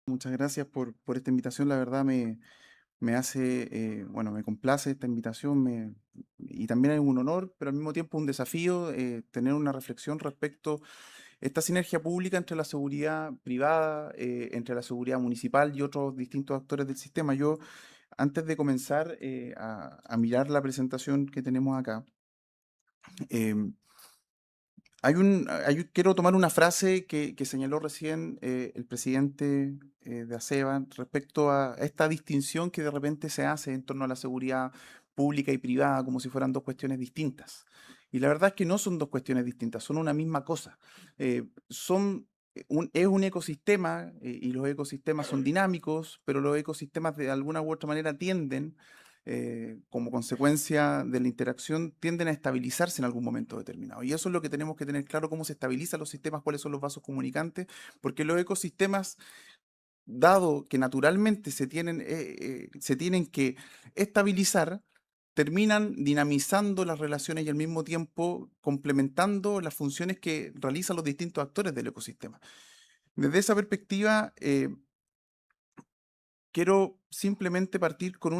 Muchas gracias por esta invitación. La verdad me hace, bueno, me complace esta invitación y también es un honor, pero al mismo tiempo un desafío tener una reflexión respecto a esta sinergia pública entre la seguridad privada, entre la seguridad municipal y otros distintos actores del sistema. Yo, antes de comenzar a mirar la presentación que tenemos acá, em, quiero tomar una frase que señaló recién el presidente de ASEBA respecto a esta distinción que de repente se hace en torno a la seguridad pública y privada como si fueran dos cuestiones distintas. Y la verdad es que no son dos cuestiones distintas, son una misma cosa. Es un ecosistema y los ecosistemas son dinámicos, pero los ecosistemas de alguna u otra manera tienden como consecuencia de la interacción, tienden a estabilizarse en algún momento determinado. Y eso es lo que tenemos que tener claro, cómo se estabilizan los sistemas, cuáles son los vasos comunicantes, porque los ecosistemas, dado que naturalmente se tienen que estabilizar, terminan dinamizando las relaciones y al mismo tiempo complementando las funciones que realizan los distintos actores del ecosistema. Desde esa perspectiva, quiero simplemente partir con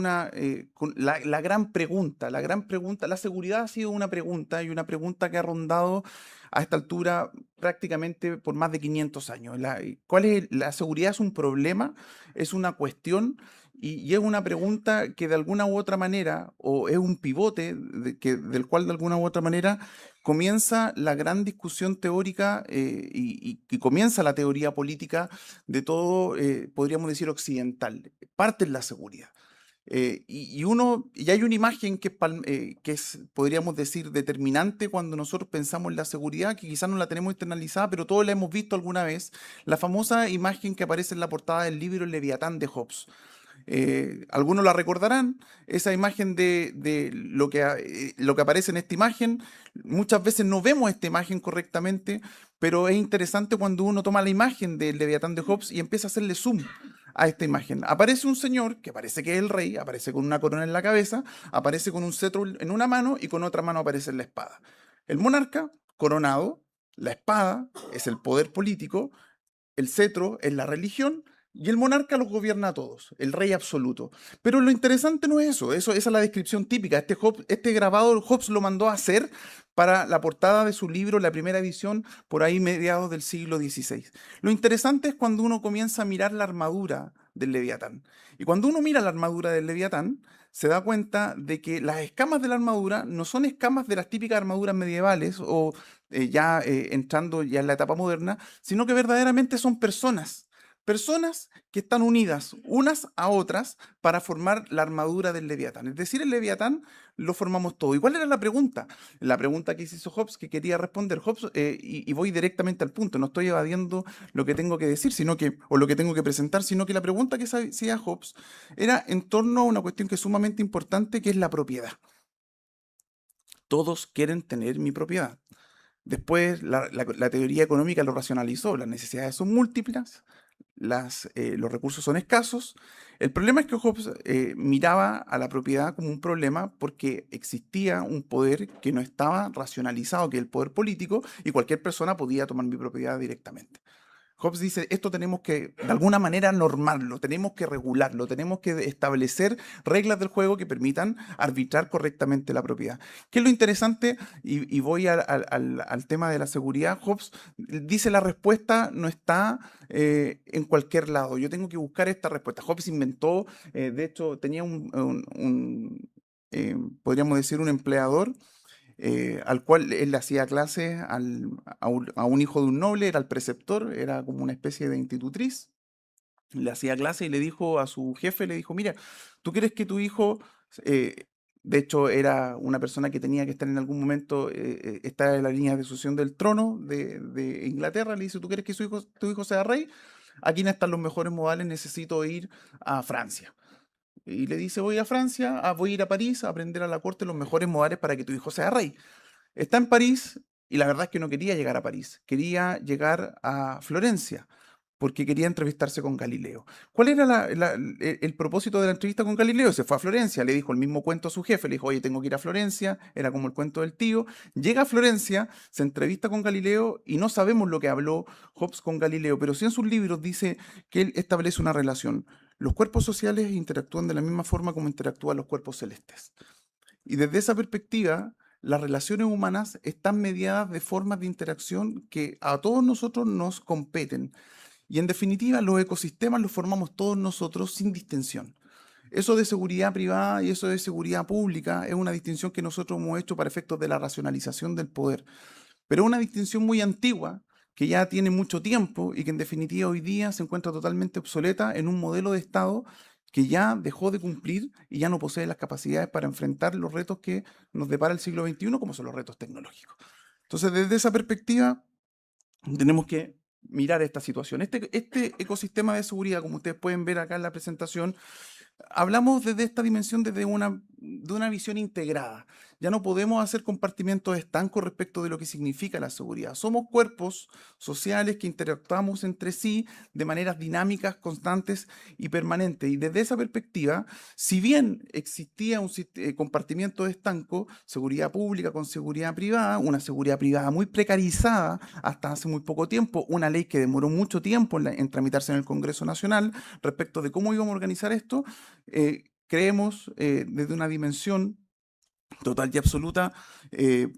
con la gran pregunta. La gran pregunta, la seguridad ha sido una pregunta y una pregunta que ha rondado a esta altura prácticamente por más de 500 años. La seguridad es un problema, es una cuestión y es una pregunta que de alguna u otra manera, o es un pivote del cual de alguna u otra manera comienza la gran discusión teórica y comienza la teoría política de todo, podríamos decir, occidental. Parte en la seguridad. Y hay una imagen que es, podríamos decir, determinante cuando nosotros pensamos en la seguridad, que quizás no la tenemos internalizada, pero todos la hemos visto alguna vez, la famosa imagen que aparece en la portada del libro El Leviatán de Hobbes. Algunos la recordarán, esa imagen de lo que aparece en esta imagen. Muchas veces no vemos esta imagen correctamente, pero es interesante cuando uno toma la imagen del Leviatán de Hobbes y empieza a hacerle zoom a esta imagen. Aparece un señor que parece que es el rey, aparece con una corona en la cabeza, aparece con un cetro en una mano y con otra mano aparece la espada. El monarca, coronado, la espada es el poder político, el cetro es la religión y el monarca los gobierna a todos, el rey absoluto. Pero lo interesante no es esa es la descripción típica. Este grabado Hobbes lo mandó a hacer para la portada de su libro, la primera edición, por ahí mediados del siglo XVI. Lo interesante es cuando uno comienza a mirar la armadura del Leviatán. Y cuando uno mira la armadura del Leviatán, se da cuenta de que las escamas de la armadura no son escamas de las típicas armaduras medievales o ya entrando ya en la etapa moderna, sino que verdaderamente son personas. Personas que están unidas unas a otras para formar la armadura del Leviatán. Es decir, el Leviatán lo formamos todo. ¿Y cuál era la pregunta? La pregunta que hizo Hobbes, que quería responder Hobbes, y voy directamente al punto, no estoy evadiendo lo que tengo que decir, o lo que tengo que presentar, sino que la pregunta que hacía Hobbes era en torno a una cuestión que es sumamente importante, que es la propiedad. Todos quieren tener mi propiedad. Después la teoría económica lo racionalizó, las necesidades son múltiples, los recursos son escasos. El problema es que Hobbes miraba a la propiedad como un problema porque existía un poder que no estaba racionalizado, que es el poder político, y cualquier persona podía tomar mi propiedad directamente. Hobbes dice, esto tenemos que, de alguna manera, normarlo, tenemos que regularlo, tenemos que establecer reglas del juego que permitan arbitrar correctamente la propiedad. ¿Qué es lo interesante? Y voy al tema de la seguridad. Hobbes dice la respuesta no está en cualquier lado. Yo tengo que buscar esta respuesta. Hobbes inventó, de hecho, tenía podríamos decir, un empleador al cual él le hacía clases a un hijo de un noble, era el preceptor, era como una especie de institutriz, le hacía clase y le dijo a su jefe, le dijo, mira, ¿tú quieres que tu hijo, eh, de hecho era una persona que tenía que estar en algún momento, estar en la línea de sucesión del trono de Inglaterra, le dice, ¿tú quieres que tu hijo sea rey? Aquí no están los mejores modales, necesito ir a Francia. Y le dice, voy a Francia, voy a ir a París a aprender a la corte los mejores modales para que tu hijo sea rey. Está en París y la verdad es que no quería llegar a París, quería llegar a Florencia. porque quería entrevistarse con Galileo. ¿Cuál era el propósito de la entrevista con Galileo? Se fue a Florencia, le dijo el mismo cuento a su jefe, le dijo, oye, tengo que ir a Florencia, era como el cuento del tío. Llega a Florencia, se entrevista con Galileo y no sabemos lo que habló Hobbes con Galileo, pero sí en sus libros dice que él establece una relación. Los cuerpos sociales interactúan de la misma forma como interactúan los cuerpos celestes. Y desde esa perspectiva, las relaciones humanas están mediadas de formas de interacción que a todos nosotros nos competen. Y en definitiva, los ecosistemas los formamos todos nosotros sin distinción. Eso de seguridad privada y eso de seguridad pública es una distinción que nosotros hemos hecho para efectos de la racionalización del poder. Pero es una distinción muy antigua, que ya tiene mucho tiempo y que en definitiva hoy día se encuentra totalmente obsoleta en un modelo de Estado que ya dejó de cumplir y ya no posee las capacidades para enfrentar los retos que nos depara el siglo XXI, como son los retos tecnológicos. Entonces, desde esa perspectiva, tenemos que mirar esta situación. Este ecosistema de seguridad, como ustedes pueden ver acá en la presentación, hablamos desde esta dimensión, de una visión integrada. Ya no podemos hacer compartimentos estancos respecto de lo que significa la seguridad. Somos cuerpos sociales que interactuamos entre sí de maneras dinámicas, constantes y permanentes. Y desde esa perspectiva, si bien existía un compartimiento estanco, seguridad pública con seguridad privada, una seguridad privada muy precarizada hasta hace muy poco tiempo, una ley que demoró mucho tiempo en tramitarse en el Congreso Nacional respecto de cómo íbamos a organizar esto, creemos desde una dimensión total y absoluta,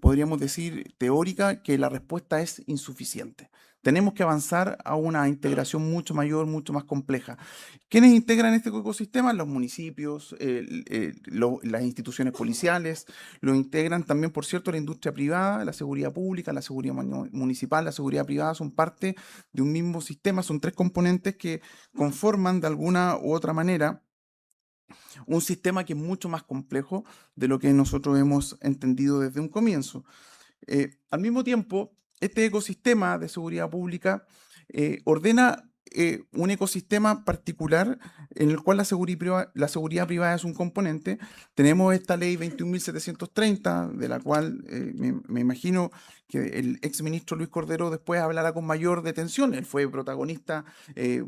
podríamos decir teórica, que la respuesta es insuficiente. Tenemos que avanzar a una integración mucho mayor, mucho más compleja. ¿Quiénes integran este ecosistema? Los municipios, las instituciones policiales, lo integran también, por cierto, la industria privada, la seguridad pública, la seguridad municipal, la seguridad privada, son parte de un mismo sistema, son tres componentes que conforman de alguna u otra manera un sistema que es mucho más complejo de lo que nosotros hemos entendido desde un comienzo. Al mismo tiempo, este ecosistema de seguridad pública ordena un ecosistema particular en el cual la seguridad privada es un componente. Tenemos esta ley 21.730, de la cual me imagino que el exministro Luis Cordero después hablará con mayor detención. Él fue protagonista,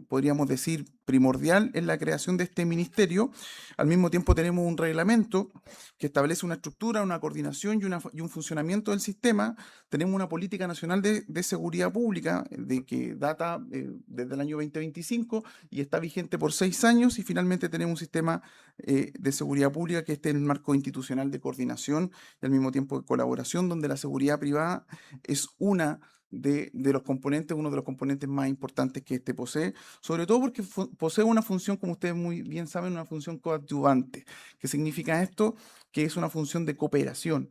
podríamos decir, primordial en la creación de este ministerio. Al mismo tiempo tenemos un reglamento que establece una estructura, una coordinación y un funcionamiento del sistema. Tenemos una política nacional de seguridad pública que data desde el año 2025 y está vigente por 6 años, y finalmente tenemos un sistema de seguridad pública que esté en el marco institucional de coordinación y al mismo tiempo de colaboración, donde la seguridad privada es uno de los componentes más importantes que este posee, sobre todo porque posee una función, como ustedes muy bien saben, una función coadyuvante. ¿Qué significa esto? Que es una función de cooperación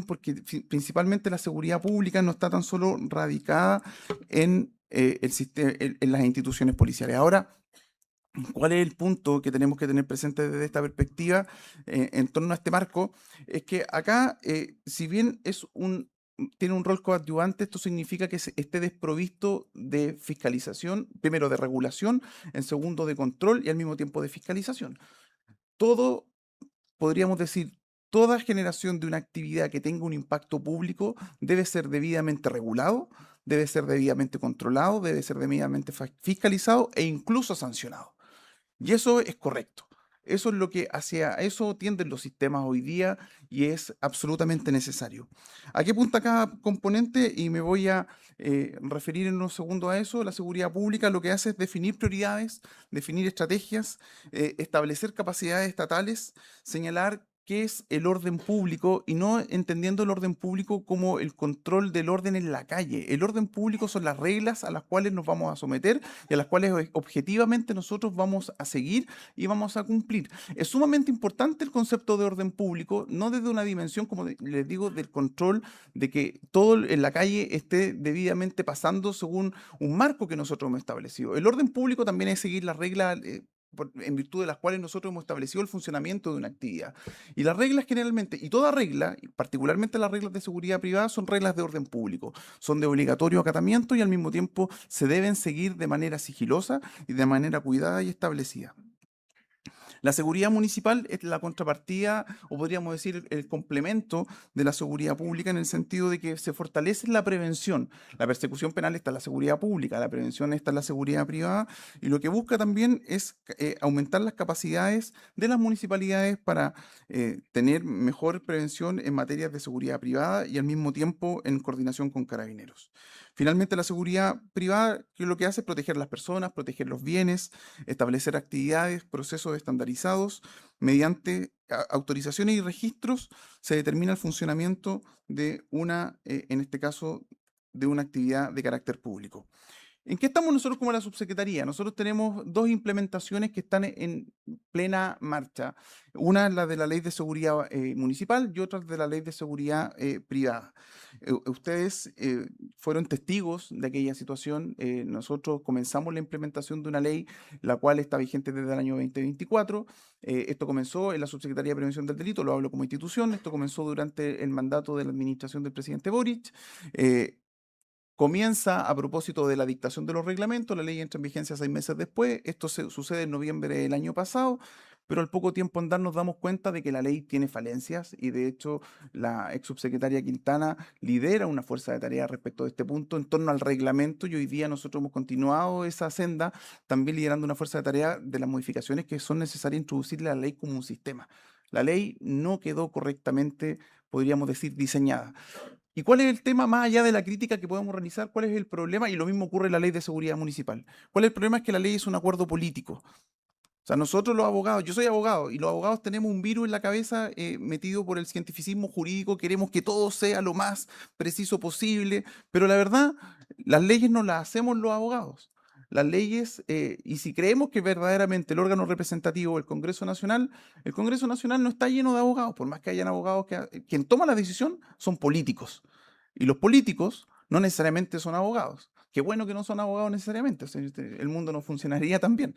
porque principalmente la seguridad pública no está tan solo radicada en, en las instituciones policiales. Ahora, ¿cuál es el punto que tenemos que tener presente desde esta perspectiva en torno a este marco? Es que acá, si bien tiene un rol coadyuvante, esto significa que esté desprovisto de fiscalización, primero de regulación, en segundo de control y al mismo tiempo de fiscalización. Todo, podríamos decir, toda generación de una actividad que tenga un impacto público debe ser debidamente regulado, debe ser debidamente controlado, debe ser debidamente fiscalizado e incluso sancionado. Y eso es correcto. Eso es lo que hacia eso tienden los sistemas hoy día y es absolutamente necesario. ¿A qué apunta cada componente? Y me voy a referir en unos segundos a eso. La seguridad pública lo que hace es definir prioridades, definir estrategias, establecer capacidades estatales, señalar qué es el orden público y no entendiendo el orden público como el control del orden en la calle. El orden público son las reglas a las cuales nos vamos a someter y a las cuales objetivamente nosotros vamos a seguir y vamos a cumplir. Es sumamente importante el concepto de orden público, no desde una dimensión, como les digo, del control de que todo en la calle esté debidamente pasando según un marco que nosotros hemos establecido. El orden público también es seguir las reglas en virtud de las cuales nosotros hemos establecido el funcionamiento de una actividad. Y las reglas generalmente, y toda regla, y particularmente las reglas de seguridad privada, son reglas de orden público. Son de obligatorio acatamiento y al mismo tiempo se deben seguir de manera sigilosa y de manera cuidada y establecida. La seguridad municipal es la contrapartida, o podríamos decir el complemento de la seguridad pública en el sentido de que se fortalece la prevención. La persecución penal está en la seguridad pública, la prevención está en la seguridad privada, y lo que busca también es aumentar las capacidades de las municipalidades para tener mejor prevención en materias de seguridad privada y al mismo tiempo en coordinación con carabineros. Finalmente, la seguridad privada, que lo que hace es proteger a las personas, proteger los bienes, establecer actividades, procesos estandarizados. Mediante autorizaciones y registros se determina el funcionamiento de en este caso, de una actividad de carácter público. ¿En qué estamos nosotros como la subsecretaría? Nosotros tenemos dos implementaciones que están en plena marcha. Una es la de la Ley de Seguridad Municipal y otra es de la Ley de Seguridad Privada. Ustedes fueron testigos de aquella situación. Nosotros comenzamos la implementación de una ley, la cual está vigente desde el año 2024. Esto comenzó en la Subsecretaría de Prevención del Delito, lo hablo como institución. Esto comenzó durante el mandato de la administración del presidente Boric. Comienza a propósito de la dictación de los reglamentos, la ley entra en vigencia 6 meses después, esto sucede en noviembre del año pasado, pero al poco tiempo andar nos damos cuenta de que la ley tiene falencias y de hecho la ex subsecretaria Quintana lidera una fuerza de tarea respecto de este punto en torno al reglamento y hoy día nosotros hemos continuado esa senda también liderando una fuerza de tarea de las modificaciones que son necesarias introducirle a la ley como un sistema. La ley no quedó correctamente, podríamos decir, diseñada. ¿Y cuál es el tema más allá de la crítica que podemos realizar? ¿Cuál es el problema? Y lo mismo ocurre en la ley de seguridad municipal. ¿Cuál es el problema? Es que la ley es un acuerdo político. O sea, nosotros los abogados, yo soy abogado y los abogados tenemos un virus en la cabeza metido por el cientificismo jurídico, queremos que todo sea lo más preciso posible, pero la verdad, las leyes no las hacemos los abogados. Las leyes, y si creemos que verdaderamente el órgano representativo, el Congreso Nacional no está lleno de abogados, por más que hayan abogados quien toma la decisión son políticos. Y los políticos no necesariamente son abogados. Qué bueno que no son abogados necesariamente, o sea, el mundo no funcionaría tan bien.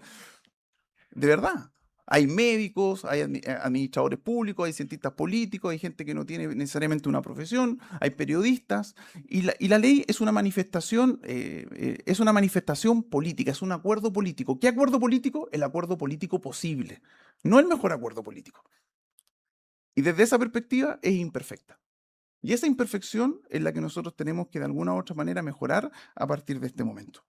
De verdad. Hay médicos, hay administradores públicos, hay cientistas políticos, hay gente que no tiene necesariamente una profesión, hay periodistas, y la ley es una manifestación política, es un acuerdo político. ¿Qué acuerdo político? El acuerdo político posible, no el mejor acuerdo político. Y desde esa perspectiva es imperfecta. Y esa imperfección es la que nosotros tenemos que de alguna u otra manera mejorar a partir de este momento.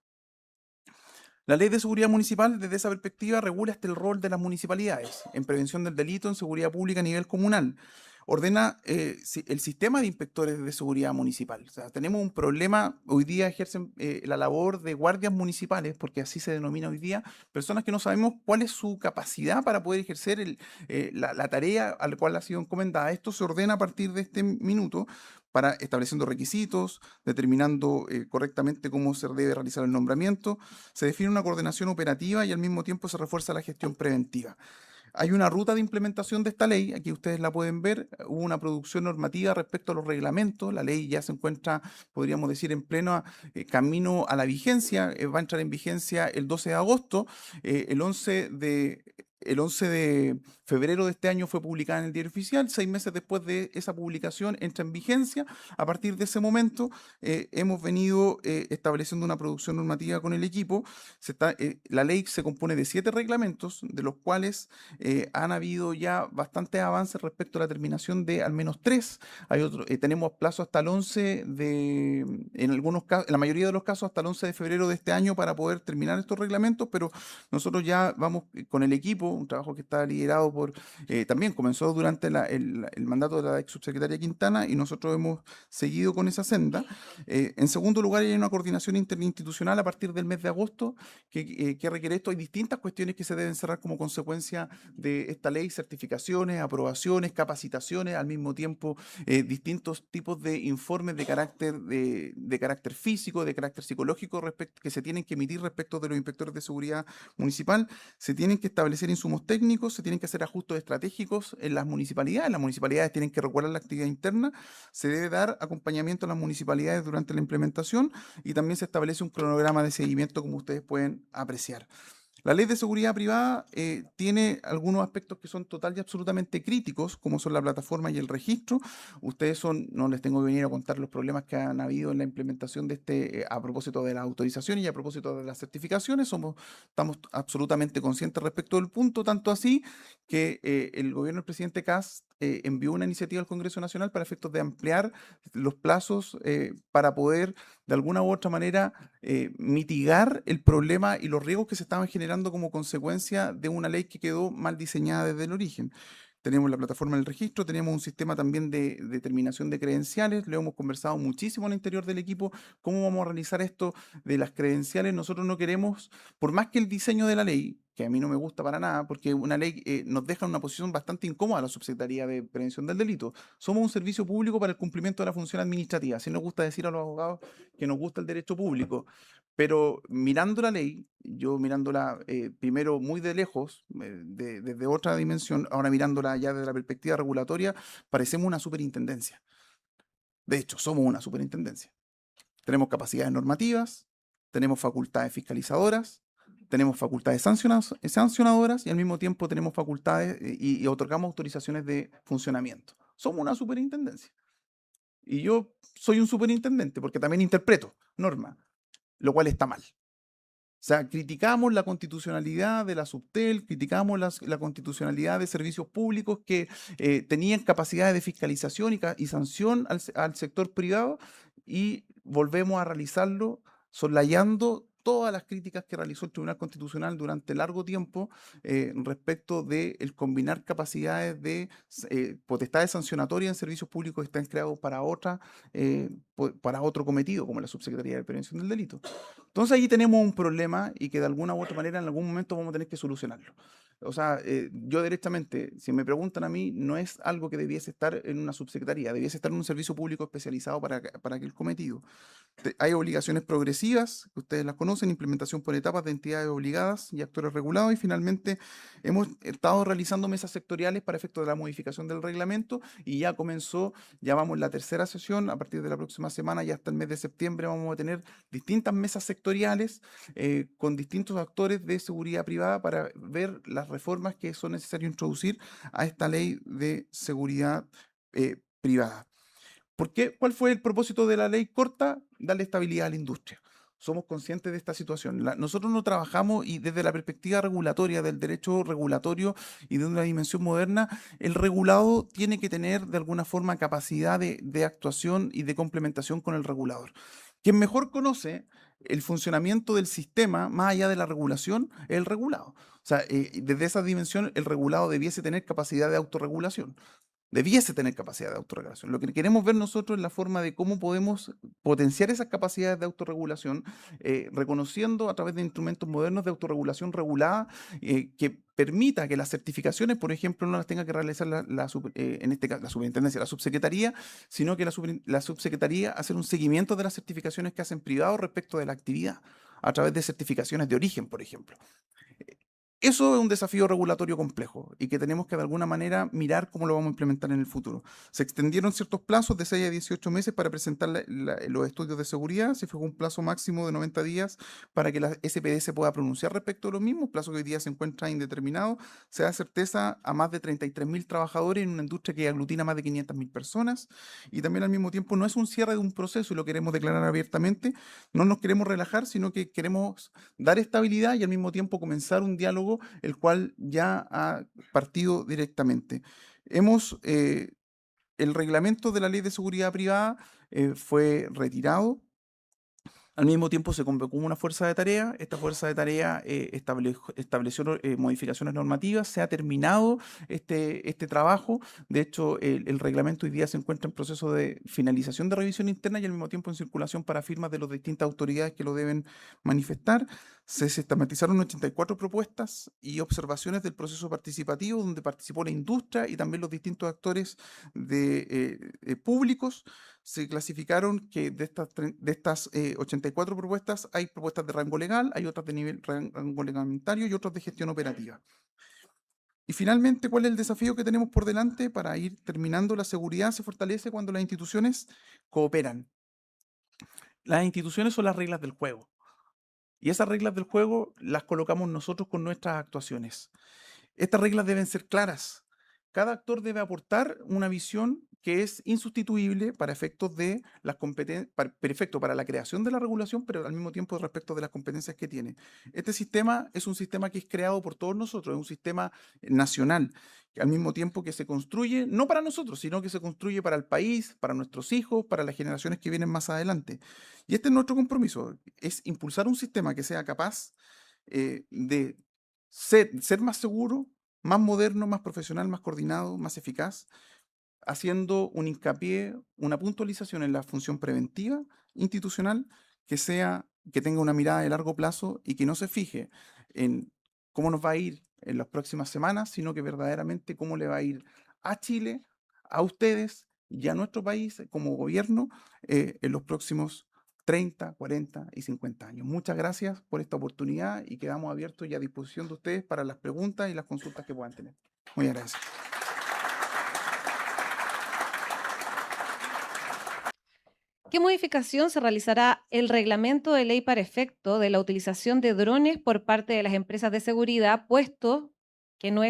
La Ley de Seguridad Municipal, desde esa perspectiva, regula hasta el rol de las municipalidades en prevención del delito, en seguridad pública a nivel comunal. Ordena el sistema de inspectores de seguridad municipal. O sea, tenemos un problema, hoy día ejercen la labor de guardias municipales, porque así se denomina hoy día, personas que no sabemos cuál es su capacidad para poder ejercer la tarea a la cual ha sido encomendada. Esto se ordena a partir de este minuto para estableciendo requisitos, determinando correctamente cómo se debe realizar el nombramiento, se define una coordinación operativa y al mismo tiempo se refuerza la gestión preventiva. Hay una ruta de implementación de esta ley, aquí ustedes la pueden ver, hubo una producción normativa respecto a los reglamentos, la ley ya se encuentra, podríamos decir, en pleno camino a la vigencia, va a entrar en vigencia el 12 de agosto, el 11 de... El 11 de febrero de este año fue publicada en el Diario Oficial, 6 meses después de esa publicación entra en vigencia. A partir de ese momento hemos venido estableciendo una producción normativa con el equipo. La ley se compone de 7 reglamentos, de los cuales han habido ya bastantes avances respecto a la terminación de al menos 3. Tenemos plazo hasta el 11 en algunos casos, en la mayoría de los casos hasta el 11 de febrero de este año para poder terminar estos reglamentos, pero nosotros ya vamos con el equipo, un trabajo que está liderado también comenzó durante el mandato de la ex subsecretaria Quintana y nosotros hemos seguido con esa senda. En segundo lugar, hay una coordinación interinstitucional a partir del mes de agosto que requiere esto. Hay distintas cuestiones que se deben cerrar como consecuencia de esta ley, certificaciones, aprobaciones, capacitaciones, al mismo tiempo distintos tipos de informes de carácter físico, de carácter psicológico que se tienen que emitir respecto de los inspectores de seguridad municipal. Se tienen que establecer insumos técnicos, se tienen que hacer ajustes estratégicos en las municipalidades. Las municipalidades tienen que regular la actividad interna, se debe dar acompañamiento a las municipalidades durante la implementación y también se establece un cronograma de seguimiento, como ustedes pueden apreciar. La ley de seguridad privada tiene algunos aspectos que son total y absolutamente críticos, como son la plataforma y el registro. No les tengo que venir a contar los problemas que han habido en la implementación de a propósito de las autorizaciones y a propósito de las certificaciones. Estamos absolutamente conscientes respecto del punto, tanto así que el gobierno del presidente Kast envió una iniciativa al Congreso Nacional para efectos de ampliar los plazos para poder, de alguna u otra manera, mitigar el problema y los riesgos que se estaban generando como consecuencia de una ley que quedó mal diseñada desde el origen. Tenemos la plataforma del registro, tenemos un sistema también de determinación de credenciales, lo hemos conversado muchísimo al interior del equipo, cómo vamos a realizar esto de las credenciales. Nosotros no queremos, por más que el diseño de la ley, que a mí no me gusta para nada, porque una ley nos deja en una posición bastante incómoda a la Subsecretaría de Prevención del Delito. Somos un servicio público para el cumplimiento de la función administrativa. Así nos gusta decir a los abogados que nos gusta el derecho público. Pero mirando la ley, yo mirándola primero muy de lejos, desde otra dimensión, ahora mirándola ya desde la perspectiva regulatoria, parecemos una superintendencia. De hecho, somos una superintendencia. Tenemos capacidades normativas, tenemos facultades fiscalizadoras, tenemos facultades sancionadoras y al mismo tiempo tenemos facultades y otorgamos autorizaciones de funcionamiento. Somos una superintendencia. Y yo soy un superintendente porque también interpreto normas, lo cual está mal. O sea, criticamos la constitucionalidad de la Subtel, criticamos la constitucionalidad de servicios públicos que tenían capacidades de fiscalización y sanción al sector privado y volvemos a realizarlo soslayando todas las críticas que realizó el Tribunal Constitucional durante largo tiempo respecto de el combinar capacidades de potestades sancionatorias en servicios públicos que están creados para otro cometido, como la Subsecretaría de Prevención del Delito. Entonces ahí tenemos un problema y que de alguna u otra manera en algún momento vamos a tener que solucionarlo. O sea, yo directamente, si me preguntan a mí, no es algo que debiese estar en una subsecretaría, debiese estar en un servicio público especializado para aquel cometido. Hay obligaciones progresivas, que ustedes las conocen, implementación por etapas de entidades obligadas y actores regulados, y finalmente hemos estado realizando mesas sectoriales para efecto de la modificación del reglamento y ya vamos en la tercera sesión, a partir de la próxima semana y hasta el mes de septiembre vamos a tener distintas mesas sectoriales con distintos actores de seguridad privada para ver las reformas que son necesarias introducir a esta ley de seguridad privada. ¿Por qué? ¿Cuál fue el propósito de la ley corta? Darle estabilidad a la industria. Somos conscientes de esta situación. Nosotros no trabajamos y desde la perspectiva regulatoria, del derecho regulatorio y de una dimensión moderna, el regulado tiene que tener de alguna forma capacidad de actuación y de complementación con el regulador. Quien mejor conoce el funcionamiento del sistema, más allá de la regulación, es el regulado. O sea, desde esa dimensión, el regulado debiese tener capacidad de autorregulación, debiese tener capacidad de autorregulación. Lo que queremos ver nosotros es la forma de cómo podemos potenciar esas capacidades de autorregulación, reconociendo a través de instrumentos modernos de autorregulación regulada que permita que las certificaciones, por ejemplo, no las tenga que realizar en este caso la superintendencia, la subsecretaría, sino que la subsecretaría hacer un seguimiento de las certificaciones que hacen privados respecto de la actividad, a través de certificaciones de origen, por ejemplo. Eso es un desafío regulatorio complejo y que tenemos que de alguna manera mirar cómo lo vamos a implementar en el futuro. Se extendieron ciertos plazos de 6 a 18 meses para presentar los estudios de seguridad. Se fijó un plazo máximo de 90 días para que la SPD se pueda pronunciar respecto a los mismos, plazo que hoy día se encuentra indeterminado. Se da certeza a más de 33.000 trabajadores en una industria que aglutina más de 500.000 personas y también al mismo tiempo no es un cierre de un proceso y lo queremos declarar abiertamente. No nos queremos relajar, sino que queremos dar estabilidad y al mismo tiempo comenzar un diálogo el cual ya ha partido directamente. El reglamento de la Ley de Seguridad Privada fue retirado. Al mismo tiempo se convocó una fuerza de tarea. Esta fuerza de tarea estableció modificaciones normativas. Se ha terminado este trabajo. De hecho, el reglamento hoy día se encuentra en proceso de finalización de revisión interna y al mismo tiempo en circulación para firmas de las distintas autoridades que lo deben manifestar. Se sistematizaron 84 propuestas y observaciones del proceso participativo, donde participó la industria y también los distintos actores públicos. Se clasificaron que de estas 84 propuestas hay propuestas de rango legal, hay otras de rango reglamentario y otras de gestión operativa. Y finalmente, ¿cuál es el desafío que tenemos por delante para ir terminando? La seguridad se fortalece cuando las instituciones cooperan. Las instituciones son las reglas del juego. Y esas reglas del juego las colocamos nosotros con nuestras actuaciones. Estas reglas deben ser claras. Cada actor debe aportar una visión que es insustituible para efectos de las competencias, perfecto para la creación de la regulación, pero al mismo tiempo respecto de las competencias que tiene. Este sistema es un sistema que es creado por todos nosotros, es un sistema nacional, que al mismo tiempo que se construye, no para nosotros, sino que se construye para el país, para nuestros hijos, para las generaciones que vienen más adelante. Y este es nuestro compromiso, es impulsar un sistema que sea capaz de ser más seguro, más moderno, más profesional, más coordinado, más eficaz, haciendo un hincapié, una puntualización en la función preventiva institucional que tenga una mirada de largo plazo y que no se fije en cómo nos va a ir en las próximas semanas, sino que verdaderamente cómo le va a ir a Chile, a ustedes y a nuestro país como gobierno en los próximos 30, 40 y 50 años. Muchas gracias por esta oportunidad y quedamos abiertos y a disposición de ustedes para las preguntas y las consultas que puedan tener. Muy agradecido. ¿Qué modificación se realizará el reglamento de ley para efecto de la utilización de drones por parte de las empresas de seguridad, puesto que no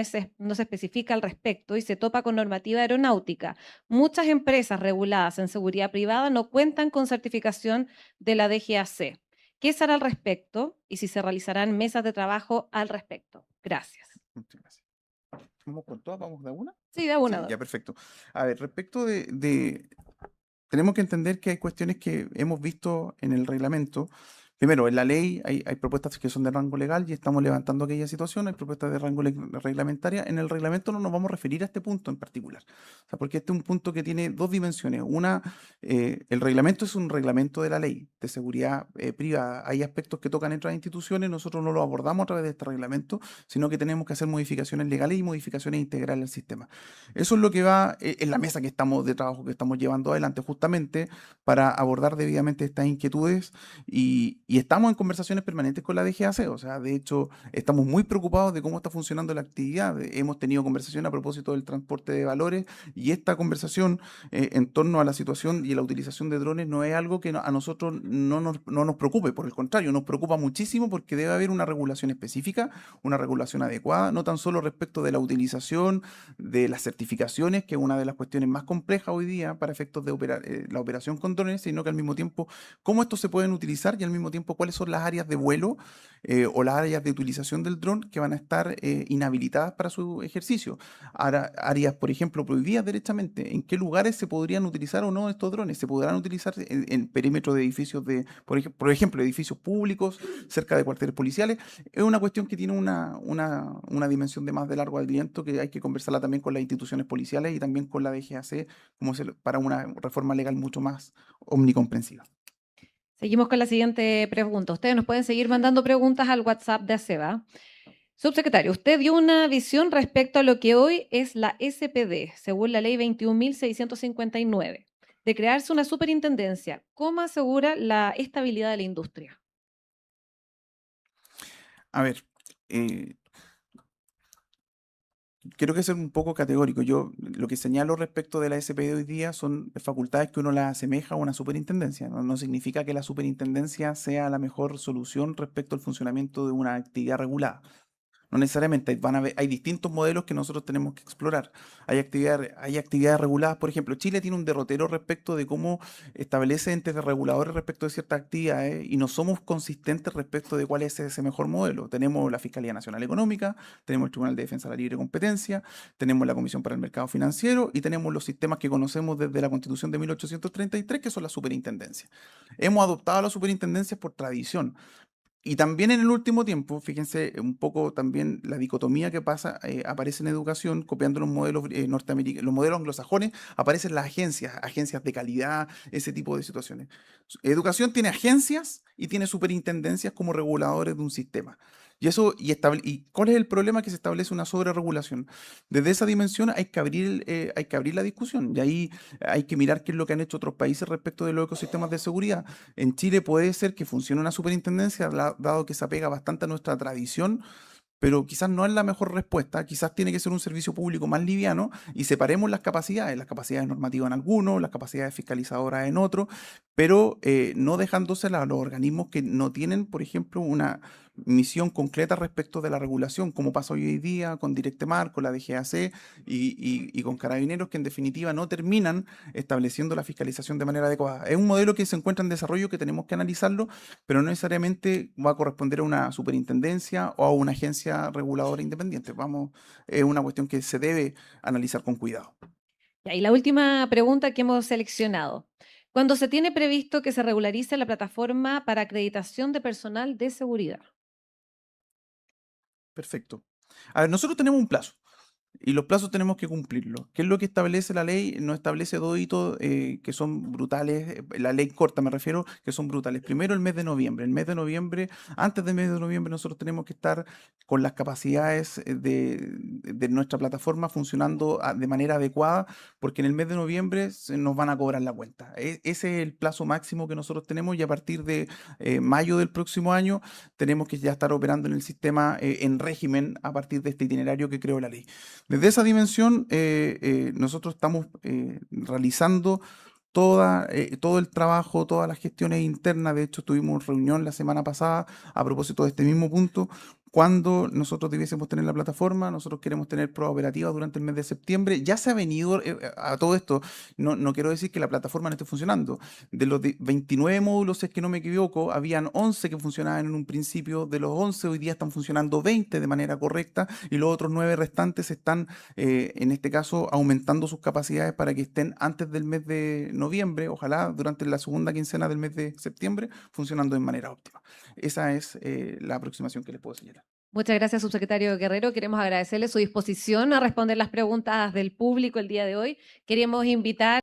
se especifica al respecto y se topa con normativa aeronáutica? Muchas empresas reguladas en seguridad privada no cuentan con certificación de la DGAC. ¿Qué se hará al respecto y si se realizarán mesas de trabajo al respecto? Gracias. Muchas gracias. ¿Vamos con todas? ¿Vamos de una? Sí, de una. Sí, ya, perfecto. A ver, respecto tenemos que entender que hay cuestiones que hemos visto en el reglamento. Primero, en la ley hay propuestas que son de rango legal y estamos levantando aquella situación, hay propuestas de rango reglamentaria. En el reglamento no nos vamos a referir a este punto en particular, o sea, porque este es un punto que tiene dos dimensiones. Una, el reglamento es un reglamento de la ley de seguridad privada. Hay aspectos que tocan otras instituciones, nosotros no los abordamos a través de este reglamento, sino que tenemos que hacer modificaciones legales y modificaciones integrales al sistema. Eso es lo que va en la mesa de trabajo que estamos llevando adelante justamente para abordar debidamente estas inquietudes y estamos en conversaciones permanentes con la DGAC. O sea, de hecho, estamos muy preocupados de cómo está funcionando la actividad. Hemos tenido conversación a propósito del transporte de valores y esta conversación en torno a la situación y la utilización de drones no es algo que a nosotros no nos preocupe. Por el contrario, nos preocupa muchísimo porque debe haber una regulación específica, una regulación adecuada, no tan solo respecto de la utilización, de las certificaciones, que es una de las cuestiones más complejas hoy día para efectos de la operación con drones, sino que al mismo tiempo cómo estos se pueden utilizar y al mismo tiempo cuáles son las áreas de vuelo o las áreas de utilización del dron que van a estar inhabilitadas para su ejercicio. Ahora, áreas, por ejemplo, prohibidas derechamente. ¿En qué lugares se podrían utilizar o no estos drones? ¿Se podrán utilizar en perímetros de edificios por ejemplo, edificios públicos, cerca de cuarteles policiales? Es una cuestión que tiene una dimensión de más de largo aliento que hay que conversarla también con las instituciones policiales y también con la DGAC para una reforma legal mucho más omnicomprensiva. Seguimos con la siguiente pregunta. Ustedes nos pueden seguir mandando preguntas al WhatsApp de ACEBA. Subsecretario, usted dio una visión respecto a lo que hoy es la SPD, según la ley 21.659, de crearse una superintendencia. ¿Cómo asegura la estabilidad de la industria? A ver, eh, quiero que ser un poco categórico. Yo lo que señalo respecto de la SPD hoy día son facultades que uno las asemeja a una superintendencia. No significa que la superintendencia sea la mejor solución respecto al funcionamiento de una actividad regulada. No necesariamente, hay distintos modelos que nosotros tenemos que explorar. Hay actividades reguladas, por ejemplo, Chile tiene un derrotero respecto de cómo establece entes de reguladores respecto de ciertas actividades y no somos consistentes respecto de cuál es ese mejor modelo. Tenemos la Fiscalía Nacional Económica, tenemos el Tribunal de Defensa de la Libre Competencia, tenemos la Comisión para el Mercado Financiero y tenemos los sistemas que conocemos desde la Constitución de 1833, que son las superintendencias. Hemos adoptado las superintendencias por tradición. Y también en el último tiempo, fíjense un poco también la dicotomía que aparece en educación, copiando los modelos norteamericanos, los modelos anglosajones, aparecen las agencias de calidad, ese tipo de situaciones. Educación tiene agencias y tiene superintendencias como reguladores de un sistema. ¿Y cuál es el problema? Que se establece una sobreregulación. Desde esa dimensión hay que abrir la discusión y ahí hay que mirar qué es lo que han hecho otros países respecto de los ecosistemas de seguridad. En Chile puede ser que funcione una superintendencia, dado que se apega bastante a nuestra tradición, pero quizás no es la mejor respuesta, quizás tiene que ser un servicio público más liviano y separemos las capacidades normativas en algunos, las capacidades fiscalizadoras en otros, pero no dejándoselas a los organismos que no tienen, por ejemplo, una misión concreta respecto de la regulación, como pasa hoy día con Directemar, con la DGAC y con Carabineros, que en definitiva no terminan estableciendo la fiscalización de manera adecuada. Es un modelo que se encuentra en desarrollo, que tenemos que analizarlo, pero no necesariamente va a corresponder a una superintendencia o a una agencia reguladora independiente. Vamos, es una cuestión que se debe analizar con cuidado. Y la última pregunta que hemos seleccionado. Cuando se tiene previsto que se regularice la plataforma para acreditación de personal de seguridad? Perfecto. A ver, nosotros tenemos un plazo. Y los plazos tenemos que cumplirlos. ¿Qué es lo que establece la ley? No establece dos hitos que son brutales. La ley corta me refiero, que son brutales. Primero el mes de noviembre. El mes de noviembre, antes del mes de noviembre, nosotros tenemos que estar con las capacidades de nuestra plataforma funcionando de manera adecuada, porque en el mes de noviembre se nos van a cobrar la cuenta. Ese es el plazo máximo que nosotros tenemos y a partir de mayo del próximo año tenemos que ya estar operando en el sistema en régimen a partir de este itinerario que creó la ley. Desde esa dimensión, nosotros estamos realizando todo el trabajo, todas las gestiones internas. De hecho, tuvimos reunión la semana pasada a propósito de este mismo punto. Cuando nosotros debiésemos tener la plataforma, nosotros queremos tener prueba operativa durante el mes de septiembre. Ya se ha venido a todo esto. No quiero decir que la plataforma no esté funcionando. De los 29 módulos, si es que no me equivoco, habían 11 que funcionaban en un principio. De los 11, hoy día están funcionando 20 de manera correcta y los otros 9 restantes están, en este caso, aumentando sus capacidades para que estén antes del mes de noviembre, ojalá durante la segunda quincena del mes de septiembre, funcionando de manera óptima. Esa es la aproximación que les puedo señalar. Muchas gracias, subsecretario Guerrero. Queremos agradecerle su disposición a responder las preguntas del público el día de hoy. Queremos invitar